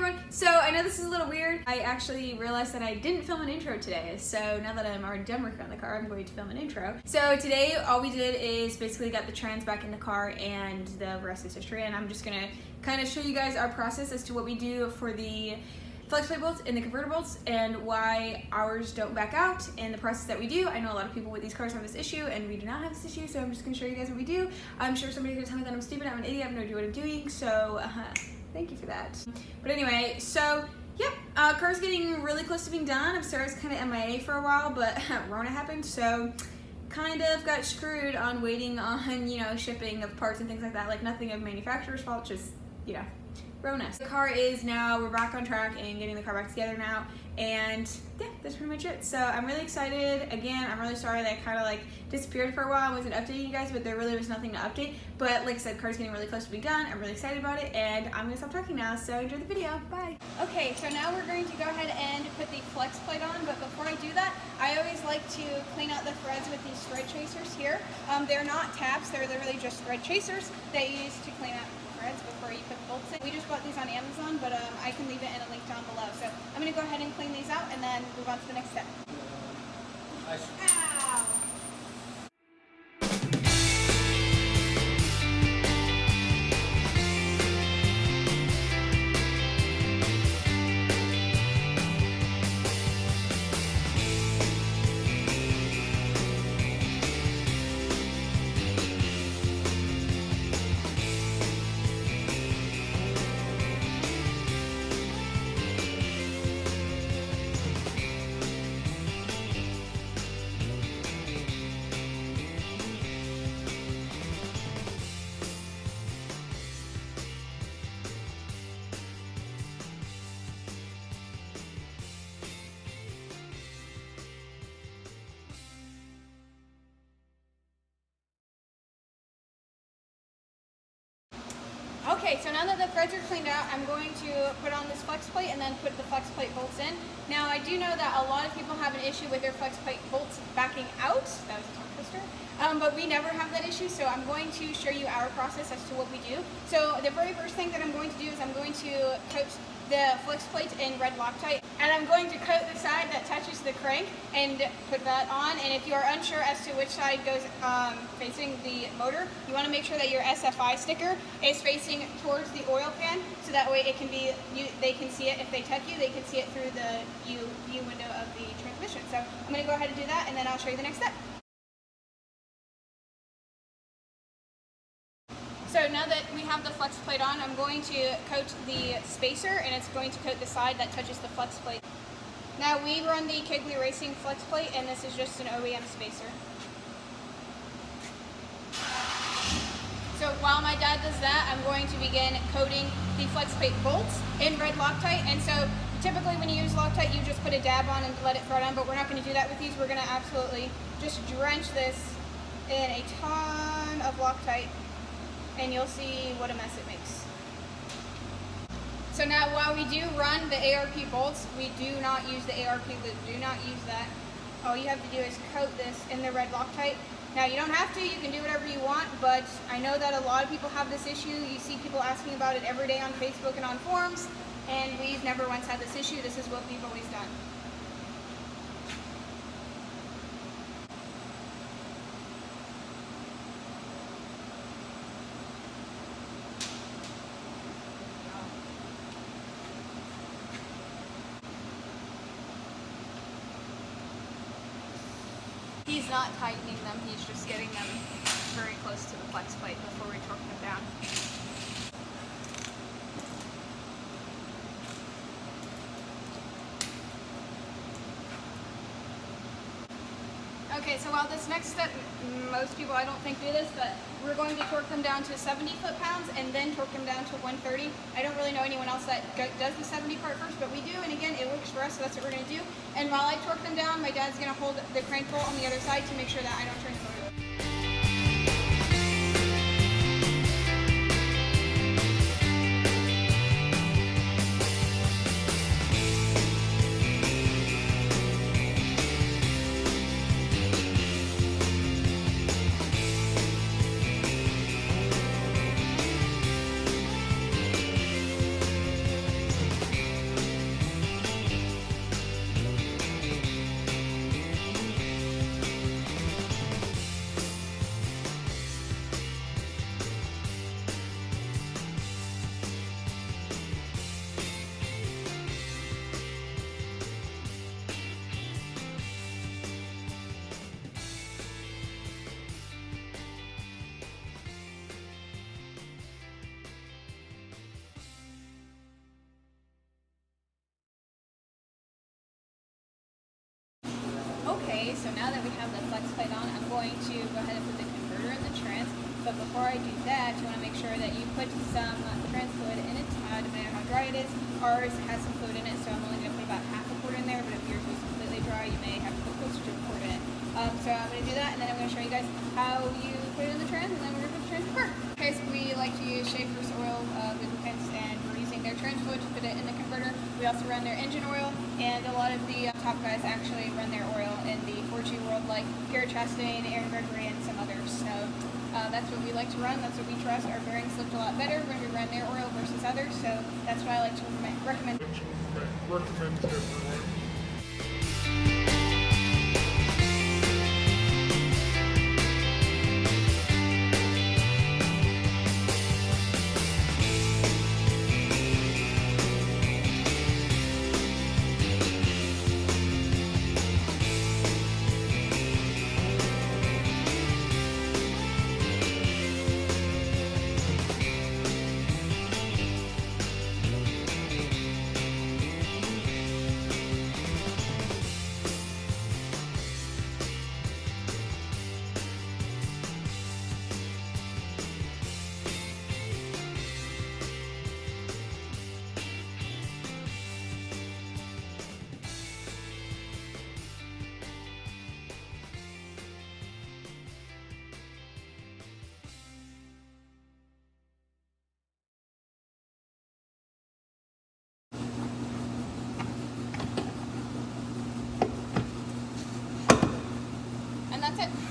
everyone. So I know this is a little weird. I actually realized that I didn't film an intro today. So now that I'm already done working on the car, I'm going to film an intro. So today all we did is basically got the trans back in the car and the rest is history. And I'm just gonna kind of show you guys our process as to what we do for the flex plate bolts and the converter bolts and why ours don't back out and the process that we do. I know a lot of people with these cars have this issue and we do not have this issue, so I'm just gonna show you guys what we do. I'm sure somebody's gonna tell me that I'm stupid, I'm an idiot, I have no idea what I'm doing, so thank you for that. But anyway, so yeah, car's getting really close to being done. I'm sorry I was kind of MIA for a while, but Rona happened, so kind of got screwed on waiting on, you know, shipping of parts and things like that. Like nothing of manufacturer's fault, just, you know, Rona. The car is now, we're back on track and getting the car back together now, and yeah, that's pretty much it. So I'm really excited. Again, I'm really sorry that I kind of like disappeared for a while. I wasn't updating you guys, but there really was nothing to update. But like I said, car's getting really close to being done. I'm really excited about it, and I'm gonna stop talking now, so enjoy the video. Bye. Okay, so now we're going to go ahead and put the flex plate on, but before I do that, I always like to clean out the threads with these thread chasers here. They're not tabs, they're literally just thread chasers that you use to clean out threads before you put the bolts in. We just bought these on Amazon, but I can leave it in a link down below. So I'm going to go ahead and clean these out and then move on to the next step. Ow! Okay, so now that the threads are cleaned out, I'm going to put on this flex plate and then put the flex plate bolts in. Now, I do know that a lot of people have an issue with their flex plate bolts backing out. That was a tongue twister. But we never have that issue, so I'm going to show you our process as to what we do. So the very first thing that I'm going to do is I'm going to coat the flex plate in red Loctite, and I'm going to coat the side that touches the crank and put that on. And if you are unsure as to which side goes facing the motor, you want to make sure that your SFI sticker is facing towards the oil pan, so that way it can be, they can see it. If they touch you, they can see it through the view window of the transmission. So I'm going to go ahead and do that, and then I'll show you the next step. So now that we have the flex plate on, I'm going to coat the spacer, and it's going to coat the side that touches the flex plate. Now we run the Kiggly Racing flex plate, and this is just an OEM spacer. So while my dad does that, I'm going to begin coating the flex plate bolts in red Loctite. And so typically when you use Loctite, you just put a dab on and let it thread on, but we're not going to do that with these. We're going to absolutely just drench this in a ton of Loctite, and you'll see what a mess it makes. So now while we do run the ARP bolts, we do not use the ARP loop. Do not use that. All you have to do is coat this in the red Loctite. Now you don't have to, you can do whatever you want, but I know that a lot of people have this issue. You see people asking about it every day on Facebook and on forums, and we've never once had this issue. This is what we've always done. He's not tightening them, he's just getting them very close to the flex plate before we torque them down. Okay, so while this next step, most people I don't think do this, but we're going to torque them down to 70 foot-pounds and then torque them down to 130. I don't really know anyone else that does the 70 part first, but we do, and again, it works for us, so that's what we're going to do. And while I torque them down, my dad's going to hold the crank bolt on the other side to make sure that I don't turn the motor. now that we have the flex plate on, I'm going to go ahead and put the converter in the trans. But before I do that, you want to make sure that you put some trans fluid in it, depending on how dry it is. Ours has some fluid in it, so I'm only going to put about half a quart in there, but if yours is completely dry, you may have to put closer to a quart in it. So I'm going to do that, and then I'm going to show you guys how you put it in the trans, and then we're going to put the trans in the car. Okay, so we like to use Schaeffers Oil lubricants, and we're using their trans fluid to put it in the converter. We also run their engine oil, and a lot of the top guys actually run their oil in the 4G world, like Garrett Chastain, Aaron Gregory, and some others. So that's what we like to run. That's what we trust. Our bearings lift a lot better when we run their oil versus others. So that's what I like to recommend. Recommend to everyone.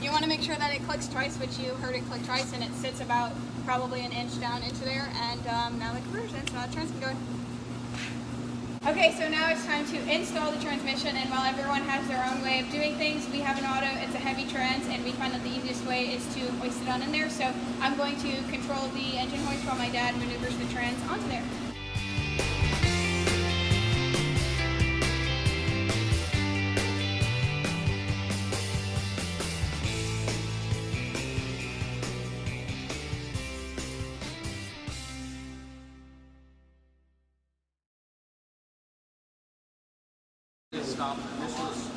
You want to make sure that it clicks twice, which you heard it click twice, and it sits about probably an inch down into there. And now the converter's in, so now the trans can go in. Okay, so now it's time to install the transmission, and while everyone has their own way of doing things, we have an auto, it's a heavy trans, and we find that the easiest way is to hoist it on in there. So I'm going to control the engine hoist while my dad maneuvers the trans onto there. Stop. This is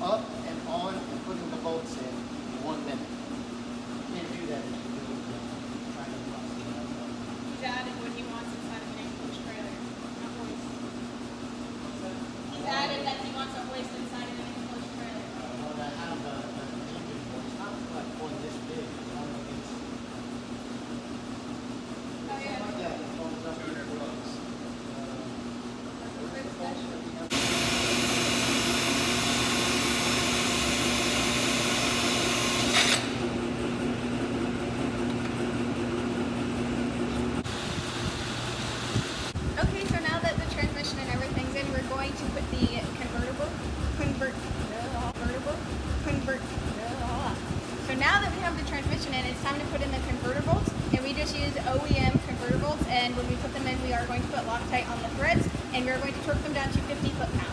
up and on and putting the bolts in 1 minute. You can't do that if you do it trying to cross the other. He's added what he wants inside of an English trailer, not hoist. He's added that he wants a hoist inside of an English trailer. Well, I have the engine for it's not like one this big. It's only it's Oh yeah. like that. It folds up to your legs. Now that we have the transmission in, it's time to put in the converter bolts, and we just use OEM converter bolts, and when we put them in, we are going to put Loctite on the threads, and we are going to torque them down to 50 foot-pounds.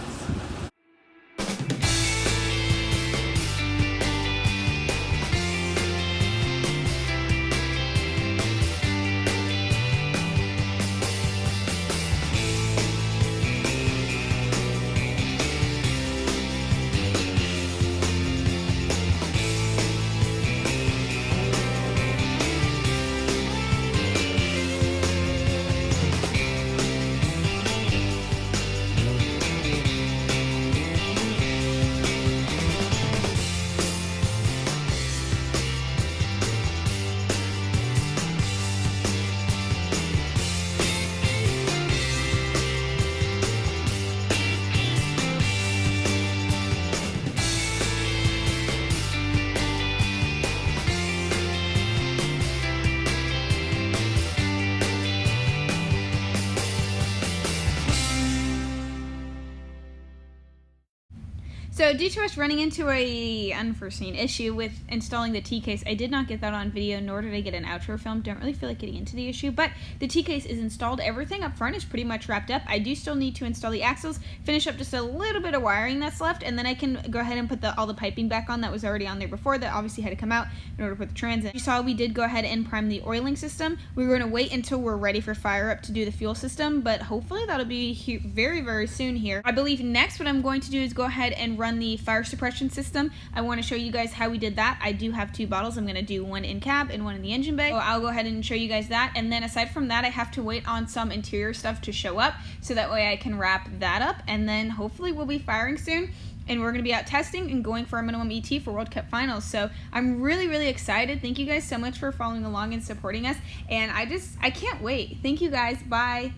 So due to us running into a unforeseen issue with installing the T-case, I did not get that on video, nor did I get an outro film. Don't really feel like getting into the issue, but the T-case is installed. Everything up front is pretty much wrapped up. I do still need to install the axles, finish up just a little bit of wiring that's left, and then I can go ahead and put all the piping back on that was already on there before. That obviously had to come out in order to put the trans in. You saw we did go ahead and prime the oiling system. We were going to wait until we're ready for fire up to do the fuel system, but hopefully that'll be here very, very soon here. I believe next what I'm going to do is go ahead and run the fire suppression system. I want to show you guys how we did that. I do have 2 bottles. I'm going to do one in cab and one in the engine bay. So I'll go ahead and show you guys that. And then aside from that, I have to wait on some interior stuff to show up so that way I can wrap that up, and then hopefully we'll be firing soon. And we're going to be out testing and going for our minimum ET for World Cup Finals. So I'm really, really excited. Thank you guys so much for following along and supporting us. And I can't wait. Thank you guys. Bye.